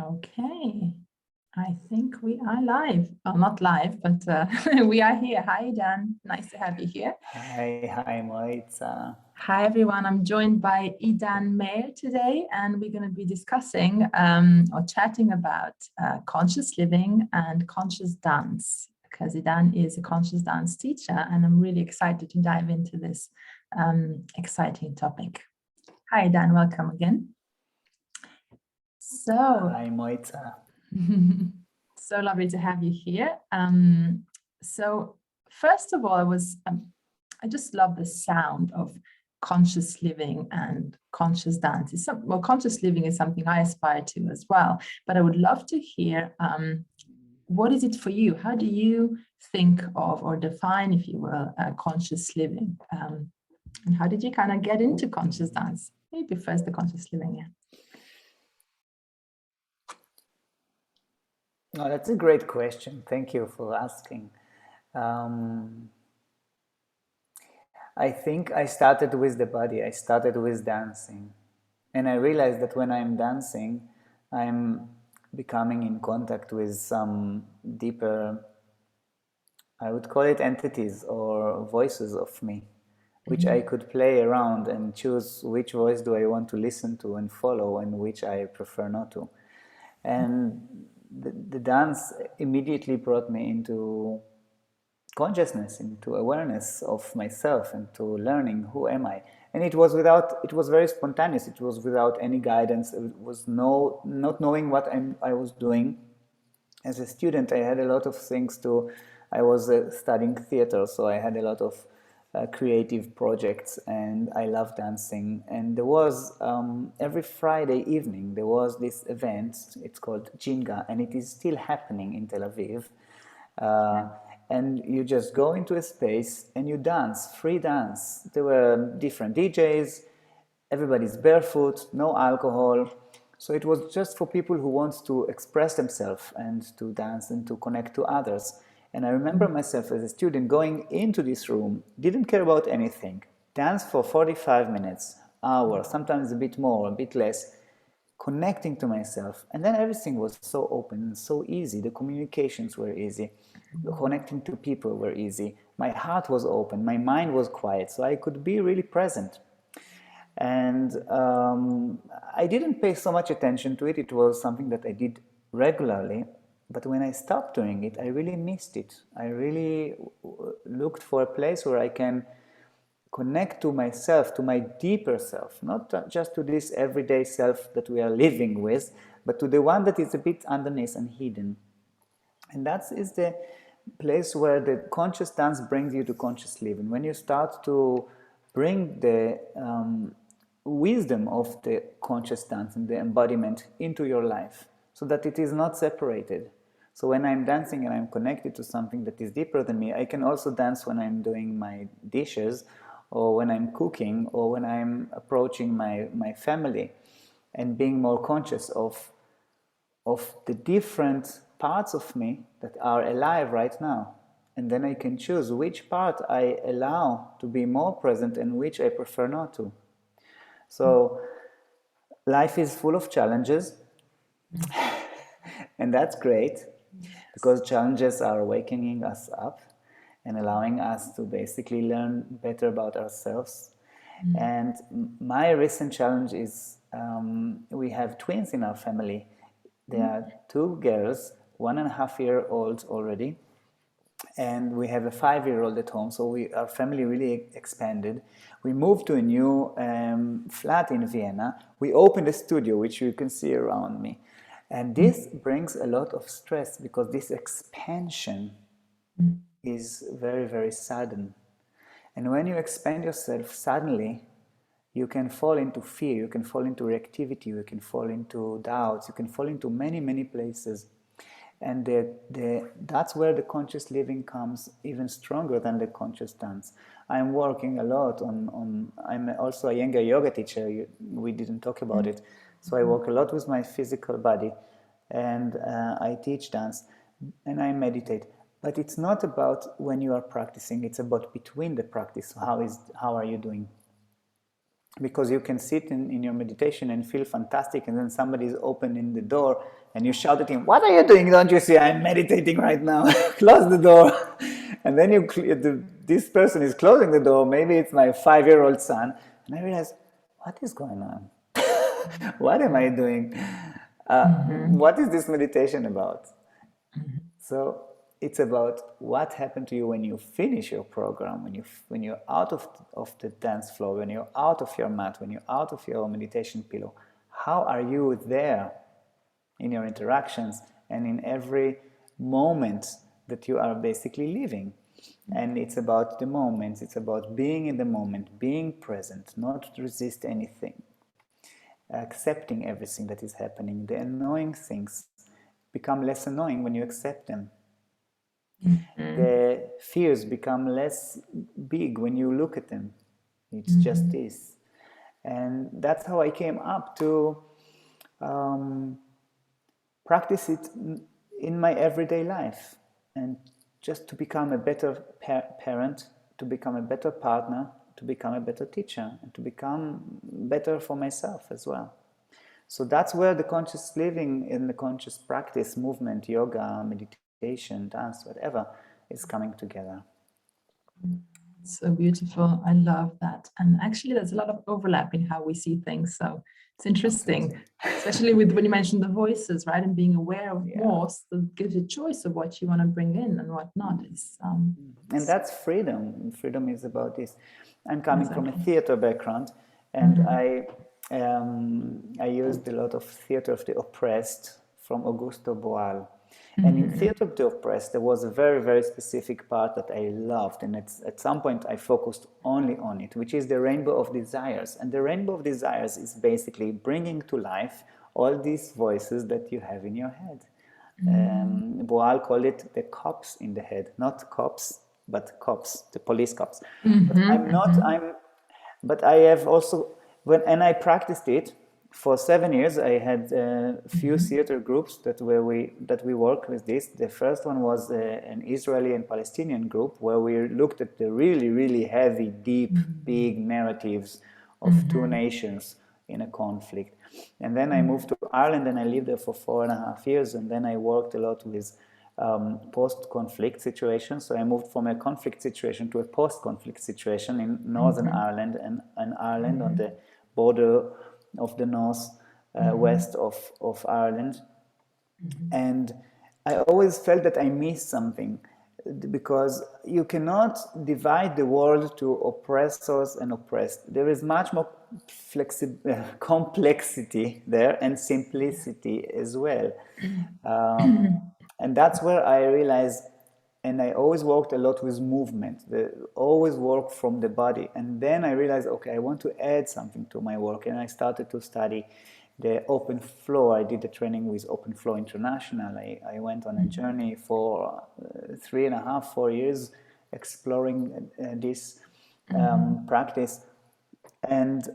Okay, I think we are live. Well, not live, but we are here. Hi, Dan. Nice to have you here. Hi, Moitza. Hi, everyone. I'm joined by Idan Meir today, and we're going to be discussing or chatting about conscious living and conscious dance, because Idan is a conscious dance teacher, and I'm really excited to dive into this exciting topic. Hi, Dan. Welcome again. Hi, Moitza. So lovely to have you here. So first of all, I just love the sound of conscious living and conscious dance. Conscious living is something I aspire to as well, but I would love to hear what is it for you? How do you think of or define, if you will, conscious living? And how did you kind of get into conscious dance? Maybe first the conscious living, yeah. Oh, that's a great question. Thank you for asking. I think I started with the body. I started with dancing. And I realized that when I'm dancing, I'm becoming in contact with some deeper, I would call it entities or voices of me, which I could play around and choose which voice do I want to listen to and follow and which I prefer not to. And the dance immediately brought me into consciousness, into awareness of myself, and to learning who am I. And it was very spontaneous. It was without any guidance. It was not knowing what I was doing. As a student, I had a lot of things I was studying theater, so I had a lot of creative projects, and I love dancing. And there was, every Friday evening, there was this event. It's called Jinga, and it is still happening in Tel Aviv. And you just go into a space and you dance, free dance. There were different DJs, everybody's barefoot, no alcohol. So it was just for people who want to express themselves and to dance and to connect to others. And I remember myself as a student going into this room, didn't care about anything, dance for 45 minutes, hour, sometimes a bit more, a bit less, connecting to myself. And then everything was so open and so easy. The communications were easy. Connecting to people were easy. My heart was open. My mind was quiet. So I could be really present. And I didn't pay so much attention to it. It was something that I did regularly. But when I stopped doing it, I really missed it. I really looked for a place where I can connect to myself, to my deeper self, not just to this everyday self that we are living with, but to the one that is a bit underneath and hidden. And that is the place where the conscious dance brings you to conscious living. When you start to bring the wisdom of the conscious dance and the embodiment into your life, so that it is not separated. So when I'm dancing and I'm connected to something that is deeper than me, I can also dance when I'm doing my dishes, or when I'm cooking, or when I'm approaching my family, and being more conscious of the different parts of me that are alive right now. And then I can choose which part I allow to be more present and which I prefer not to. So life is full of challenges, and that's great, because challenges are waking us up and allowing us to basically learn better about ourselves. And my recent challenge is we have twins in our family. There are two girls, 1.5-year-olds already, and we have a 5-year-old at home. So our family really expanded. We moved to a new flat in Vienna. We opened a studio, which you can see around me. And this brings a lot of stress, because this expansion is very, very sudden. And when you expand yourself suddenly, you can fall into fear, you can fall into reactivity, you can fall into doubts, you can fall into many, many places. And that's where the conscious living comes even stronger than the conscious dance. I'm working a lot I'm also a younger yoga teacher, we didn't talk about it. So I work a lot with my physical body, and I teach dance, and I meditate. But it's not about when you are practicing, it's about between the practice. How are you doing? because you can sit in your meditation and feel fantastic, and then somebody is opening the door and you shout at him, "What are you doing? Don't you see I'm meditating right now? Close the door." And then this person is closing the door. Maybe it's my 5-year-old son, and I realize, what is going on? What am I doing? What is this meditation about? So it's about what happened to you when you finish your program, when you're out of the dance floor, when you're out of your mat, when you're out of your meditation pillow. How are you there in your interactions and in every moment that you are basically living? And it's about the moments, it's about being in the moment, being present, not resist anything, accepting everything that is happening. The annoying things become less annoying when you accept them. The fears become less big when you look at them. It's just this. And that's how I came up to practice it in my everyday life, and just to become a better parent, to become a better partner, to become a better teacher, and to become better for myself as well. So that's where the conscious living and the conscious practice, movement, yoga, meditation, dance, whatever, is coming together. So beautiful. I love that. And actually, there's a lot of overlap in how we see things. So it's interesting, especially with when you mentioned the voices, right? And being aware of more, so it gives you a choice of what you want to bring in and what not. And that's freedom. Freedom is about this. I'm coming from a theater background, and I used a lot of theater of the oppressed from Augusto Boal. And in Theatre of the Oppressed, there was a very, very specific part that I loved. And at some point, I focused only on it, which is the Rainbow of Desires. And the Rainbow of Desires is basically bringing to life all these voices that you have in your head. Boal called it the cops in the head. Not cops, but cops, the police cops. But I have also, and I practiced it. For 7 years, I had a few theater groups that we worked with this. The first one was an Israeli and Palestinian group where we looked at the really, really heavy, deep, big narratives of two nations in a conflict. And then I moved to Ireland and I lived there for 4.5 years. And then I worked a lot with post-conflict situations. So I moved from a conflict situation to a post-conflict situation in Northern Ireland and Ireland on the border of the north west of Ireland. And I always felt that I missed something, because you cannot divide the world to oppressors and oppressed. There is much more complexity there, and simplicity as well. And that's where I realized, and I always worked a lot with movement, always work from the body. And then I realized, okay, I want to add something to my work. And I started to study the open flow. I did a training with Open Flow International. I went on a journey for 3.5, 4 years exploring this practice. And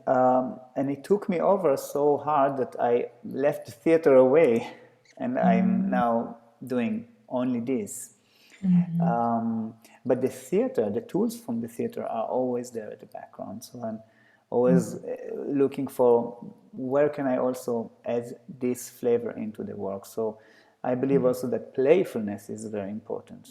it took me over so hard that I left the theater away. And I'm now doing only this. But the theater, the tools from the theater are always there at the background. So I'm always looking for where can I also add this flavor into the work. So I believe also that playfulness is very important,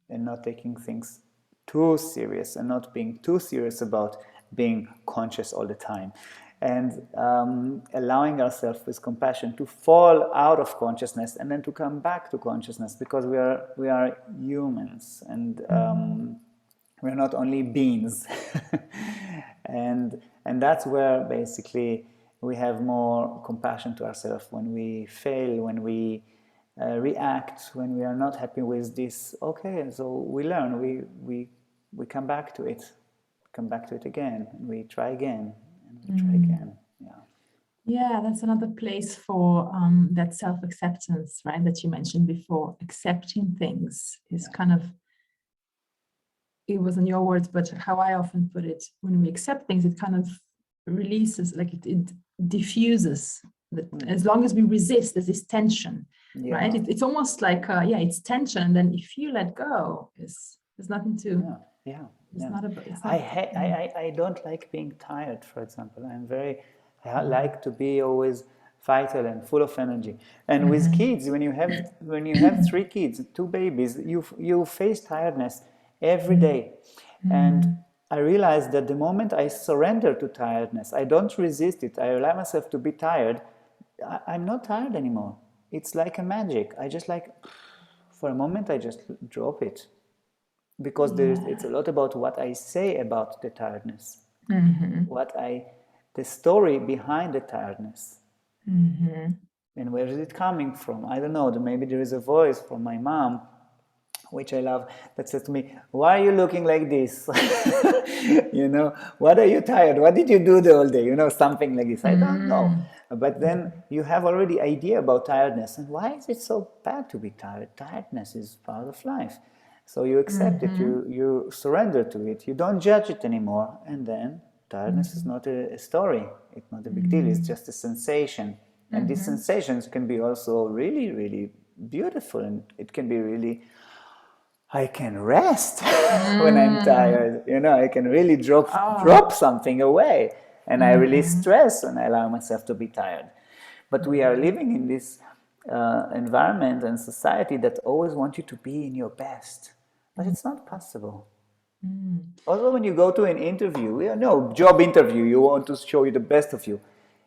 and not taking things too serious, and not being too serious about being conscious all the time. And allowing ourselves with compassion to fall out of consciousness and then to come back to consciousness, because we are humans, and we're not only beings. and that's where basically we have more compassion to ourselves when we fail, when we react, when we are not happy with this. Okay, so we learn, we come back to it again, and we try again. And we try again. Yeah, that's another place for that self-acceptance, right? That you mentioned before. Accepting things is kind of, it wasn't your words, but how I often put it, when we accept things, it kind of releases, like it diffuses. As long as we resist, there's this tension, right? It's almost like, it's tension. And then if you let go, there's nothing to It's not about, it's not. I don't like being tired, for example. I like to be always vital and full of energy. And with kids, when you have 3 kids, 2 babies, you face tiredness every day. And I realized that the moment I surrender to tiredness, I don't resist it, I allow myself to be tired, I'm not tired anymore. It's like a magic. I just like, for a moment, I just drop it. Because it's a lot about what I say about the tiredness, the story behind the tiredness, and where is it coming from? I don't know. Maybe there is a voice from my mom, which I love, that says to me, "Why are you looking like this? What are you tired? What did you do the whole day? Something like this." I don't know. But then you have already idea about tiredness, and why is it so bad to be tired? Tiredness is part of life. So you accept it, you surrender to it, you don't judge it anymore, and then tiredness is not a story, it's not a big deal, it's just a sensation. And these sensations can be also really, really beautiful, and it can be really, I can rest when I'm tired, I can really drop something away, and I release stress when I allow myself to be tired. But we are living in this environment and society that always wants you to be in your best. But it's not possible. Also, when you go to an interview, job interview, you want to show you the best of you.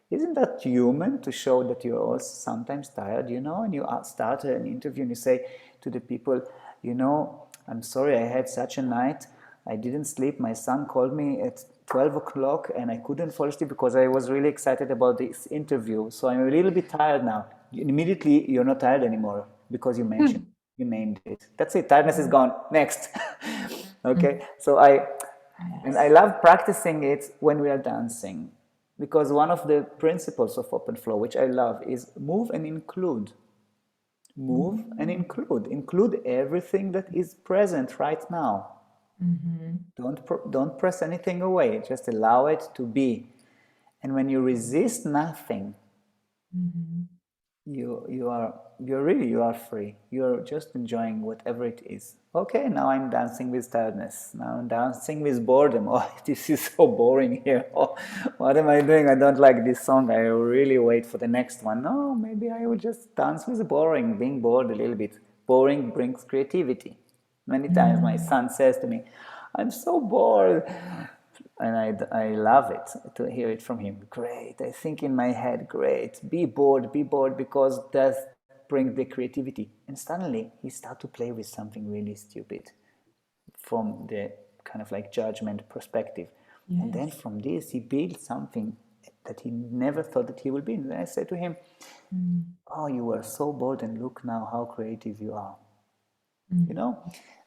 Isn't that human to show that you're also sometimes tired, and you start an interview and you say to the people, I'm sorry, I had such a night, I didn't sleep, my son called me at 12 o'clock and I couldn't fall asleep because I was really excited about this interview, so I'm a little bit tired now. Immediately, you're not tired anymore because you named it. That's it, tiredness is gone. Next. Okay, so I love practicing it when we are dancing, because one of the principles of open flow, which I love, is move and include. Move and include everything that is present right now. Don't press anything away, just allow it to be. And when you resist nothing, you are free. You're just enjoying whatever it is. Okay, now I'm dancing with tiredness. Now I'm dancing with boredom. Oh, this is so boring here. Oh, what am I doing? I don't like this song. I will really wait for the next one. No, maybe I will just dance with boring, being bored a little bit. Boring brings creativity. Many times my son says to me, "I'm so bored." And I love it to hear it from him. Great. I think in my head, great. Be bored, because that brings the creativity. And suddenly he starts to play with something really stupid from the kind of like judgment perspective. Yes. And then from this, he builds something that he never thought that he would be. And I said to him, "Oh, you were so bored, and look now how creative you are."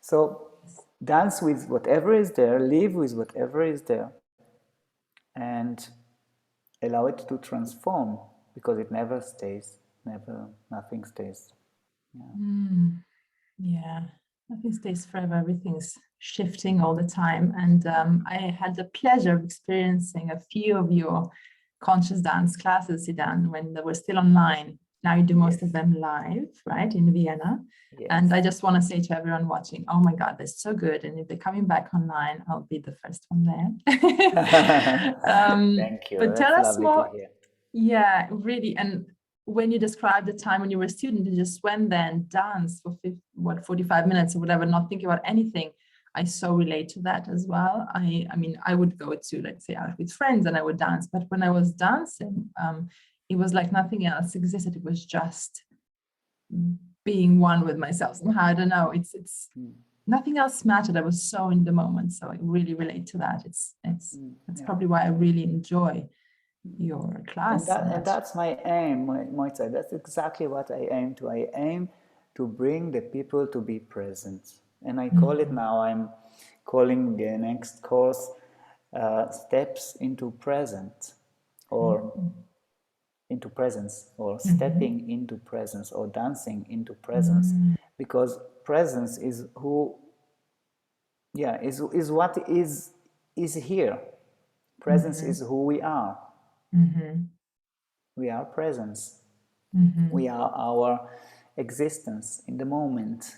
So dance with whatever is there, live with whatever is there, and allow it to transform, because it never stays, nothing stays. Yeah, nothing stays forever, everything's shifting all the time. And I had the pleasure of experiencing a few of your conscious dance classes, Idan, when they were still online. Now you do most of them live, right, in Vienna. Yes. And I just want to say to everyone watching, oh my God, they're so good. And if they're coming back online, I'll be the first one there. Thank you. But tell us more. Yeah, really. And when you described the time when you were a student, you just went there and danced for 45 minutes or whatever, not thinking about anything. I so relate to that as well. I mean, I would go to, let's say, out with friends and I would dance. But when I was dancing, it was like nothing else existed. It was just being one with myself somehow. I don't know. It's nothing else mattered. I was so in the moment. So I really relate to that. That's probably why I really enjoy your class. And that's my aim, Moitza. That's exactly what I aim to. I aim to bring the people to be present. And I call it now, I'm calling the next course Steps into Present, or into presence, or stepping into presence, or dancing into presence. Because presence is who, is what is here. Presence is who we are. We are presence. We are our existence in the moment.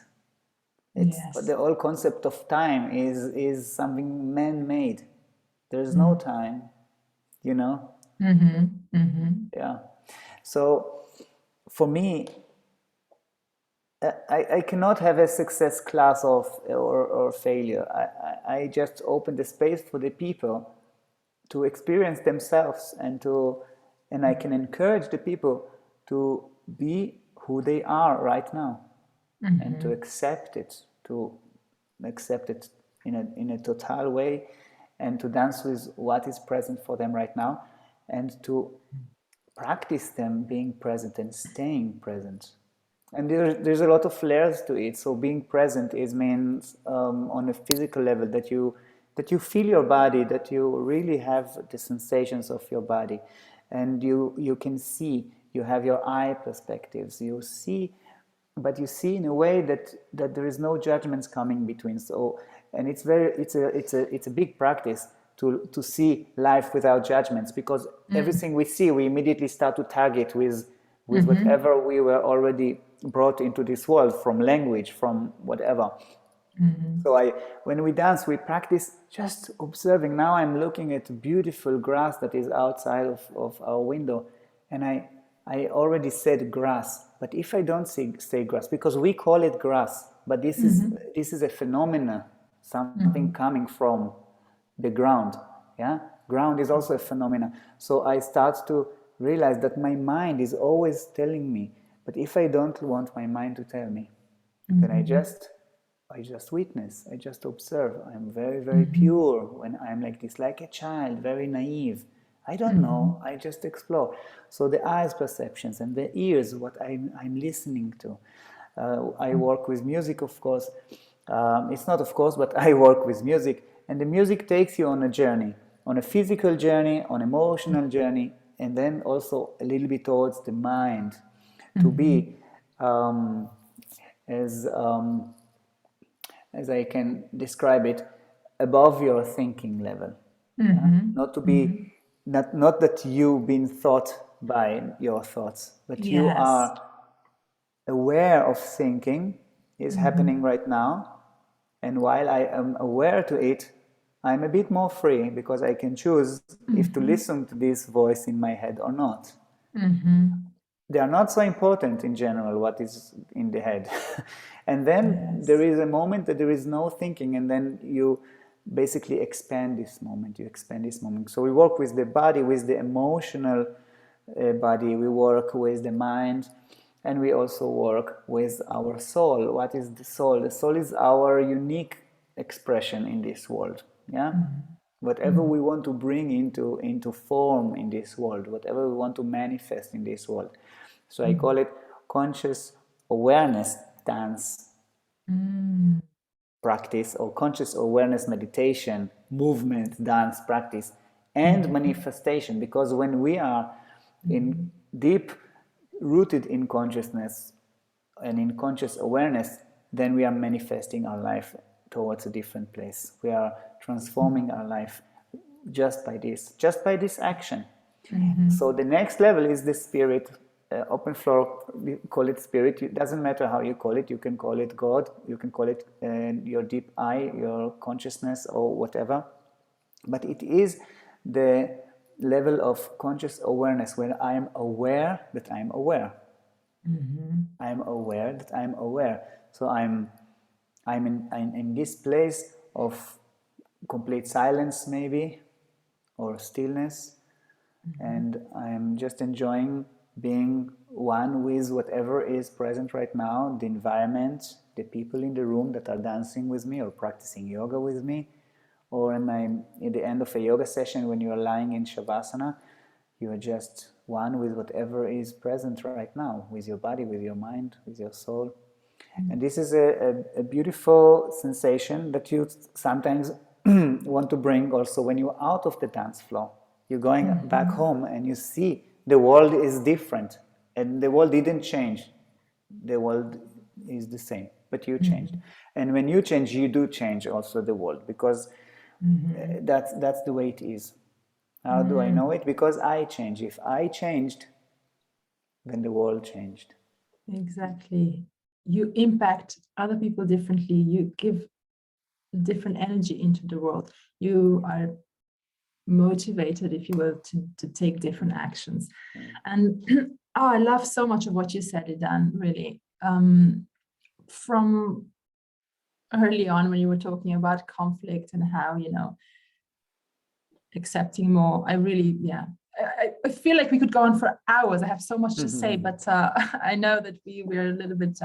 It's Yes. the whole concept of time is something man-made. There's no Mm. time, you know. Yeah. So for me, I cannot have a success class or failure. I just open the space for the people to experience themselves and I can encourage the people to be who they are right now and to accept it in a total way and to dance with what is present for them right now and to practice them being present and staying present. And there's a lot of layers to it. So being present is means on a physical level that you feel your body, that you really have the sensations of your body, and you can see. You have your eye perspectives. You see, but you see in a way that there is no judgments coming between. So, and it's a big practice to see life without judgments, because everything we see, we immediately start to tag it with whatever we were already brought into this world, from language, from whatever. So when we dance, we practice just observing. Now I'm looking at beautiful grass that is outside of our window, and I already said grass. But if I don't say grass, because we call it grass, but this is a phenomena, something coming from the ground. Yeah, ground is also a phenomena. So I start to realize that my mind is always telling me. But if I don't want my mind to tell me, then I just witness, I just observe. I'm very, very pure when I'm like this, like a child, very naive. I don't know, I just explore. So the eyes perceptions and the ears, what I'm listening to. I work with music, of course. It's not of course, but I work with music. And the music takes you on a journey, on a physical journey, on emotional journey, and then also a little bit towards the mind, to be as as I can describe it, above your thinking level. Not to be, not that you've been thought by your thoughts, but you Yes. are aware of thinking is happening right now. And while I am aware to it, I'm a bit more free because I can choose if to listen to this voice in my head or not. They are not so important in general, what is in the head. And then there Yes. is a moment that there is no thinking, and then you basically expand this moment. You expand this moment. So we work with the body, with the emotional body, we work with the mind, and we also work with our soul. What is the soul? The soul is our unique expression in this world. Yeah? Whatever we want to bring into form in this world, whatever we want to manifest in this world. So I call it conscious awareness dance practice, or conscious awareness meditation, movement, dance practice, and manifestation. Because when we are in deep rooted in consciousness and in conscious awareness, then we are manifesting our life towards a different place. We are transforming our life just by this action. So the next level is the spirit. Open floor, we call it spirit. It doesn't matter how you call it. You can call it God. You can call it your deep I, your consciousness, or whatever. But it is the level of conscious awareness where I am aware that I am aware. I am aware that I am aware. So I'm in this place of complete silence, maybe, or stillness, and I'm just enjoying being one with whatever is present right now, the environment, the people in the room that are dancing with me or practicing yoga with me, or at the end of a yoga session when you are lying in shavasana, you are just one with whatever is present right now, with your body, with your mind, with your soul. And this is a beautiful sensation that you sometimes want to bring also when you're out of the dance floor. You're going back home and you see the world is different, and the world didn't change. The world is the same, but you changed. And when you change, you do change also the world, because that's the way it is. How do I know it? Because I change. If I changed, then the world changed. Exactly. you impact other people differently. You give different energy into the world. You are motivated, if you will, to take different actions. And oh, I love so much of what you said, Idan, really. From early on, when you were talking about conflict and how, accepting more, I really, I feel like we could go on for hours. I have so much to say, but I know that we're a little bit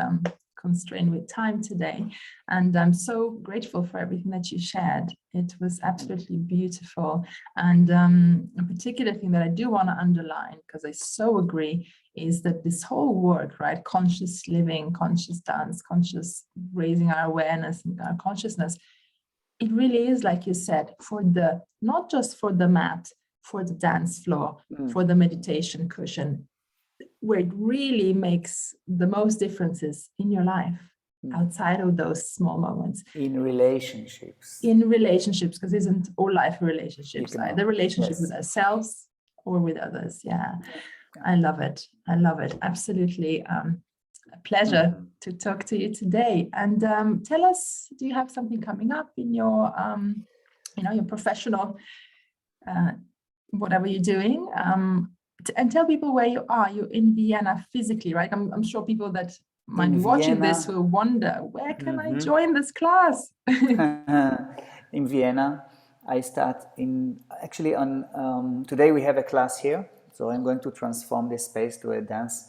constrained with time today. And I'm so grateful for everything that you shared. It was absolutely beautiful. And a particular thing that I do want to underline, because I so agree, is that this whole work, right? Conscious living, conscious dance, conscious raising our awareness and our consciousness, it really is, like you said, not just for the mat, for the dance floor, for the meditation cushion, where it really makes the most differences in your life, outside of those small moments. In relationships, because isn't all life relationships, either relationship with ourselves or with others. I love it. Absolutely. A pleasure to talk to you today. And tell us, do you have something coming up in your your professional whatever you're doing, and tell people where you are. You're in Vienna physically, right? I'm sure people that might be watching this will wonder, where can I join this class? In Vienna, I start actually on today we have a class here, so I'm going to transform this space to a dance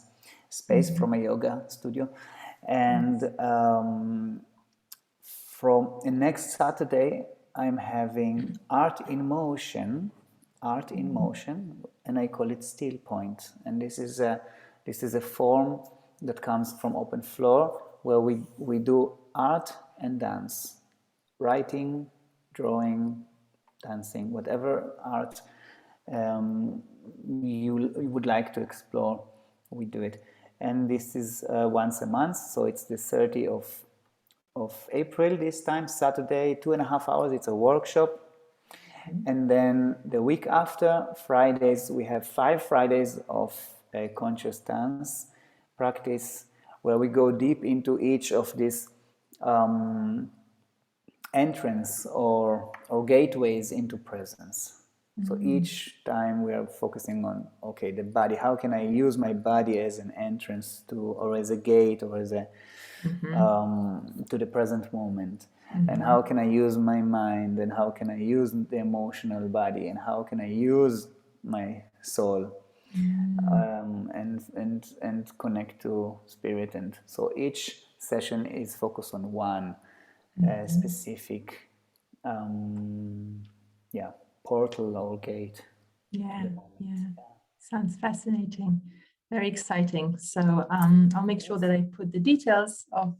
space from a yoga studio, and from next Saturday I'm having art in motion, and I call it Still Point. And this is a form that comes from open floor, where we do art and dance, writing, drawing, dancing, whatever art you would like to explore, we do it. And this is once a month, so it's the 30th of April this time, Saturday, 2.5 hours. It's a workshop. And then the week after, Fridays, we have 5 Fridays of conscious dance practice, where we go deep into each of these entrance or gateways into presence. So each time we are focusing on, okay, the body. How can I use my body as an entrance to, or as a gate, or as a to the present moment? And how can I use my mind? And how can I use the emotional body? And how can I use my soul? And connect to spirit. And so each session is focused on one specific portal or gate. Sounds fascinating, very exciting. So I'll make sure that I put the details of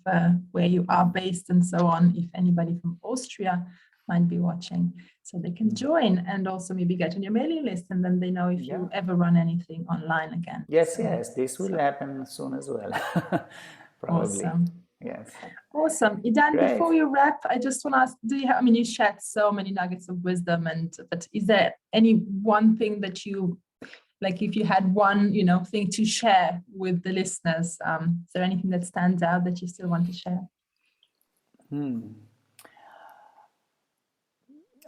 where you are based and so on, if anybody from Austria might be watching, so they can join and also maybe get on your mailing list, and then they know if you ever run anything online again. Yes, this will happen soon as well. Probably. Awesome. Yes. Awesome. Idan, Great. before you wrap, I just want to ask, do you have, you shared so many nuggets of wisdom, but is there any one thing that you, like if you had one, thing to share with the listeners, is there anything that stands out that you still want to share?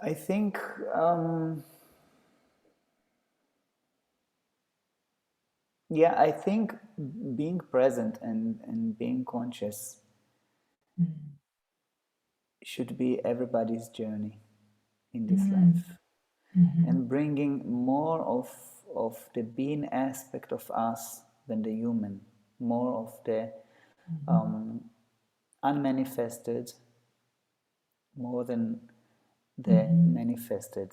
I think I think being present and being conscious should be everybody's journey in this life. And bringing more of the being aspect of us than the human, more of the unmanifested more than the manifested,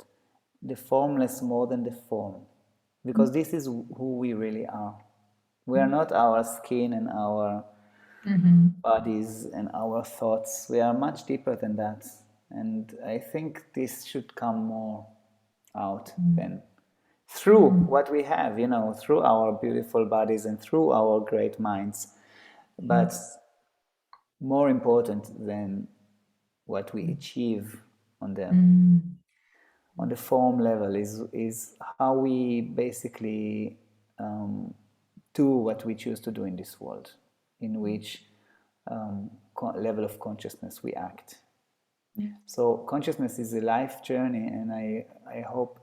the formless more than the form, because this is who we really are. We are not our skin and our bodies and our thoughts. We are much deeper than that, and I think this should come more out than through what we have, through our beautiful bodies and through our great minds. But more important than what we achieve on the form level is how we basically do what we choose to do in this world, in which level of consciousness we act. Yeah. So consciousness is a life journey, and I hope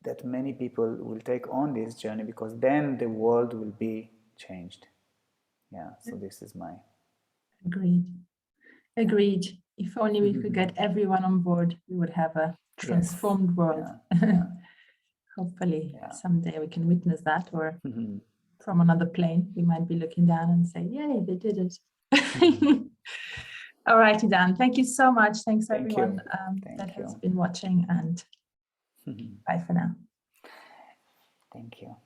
that many people will take on this journey, because then the world will be changed. Yeah, so this is my... Agreed. If only we could get everyone on board, we would have a transformed world. Yeah. Hopefully someday we can witness that, or from another plane, we might be looking down and say, yay, they did it. All right, Idan, thank you so much. Thanks everyone that has been watching, and bye for now. Thank you.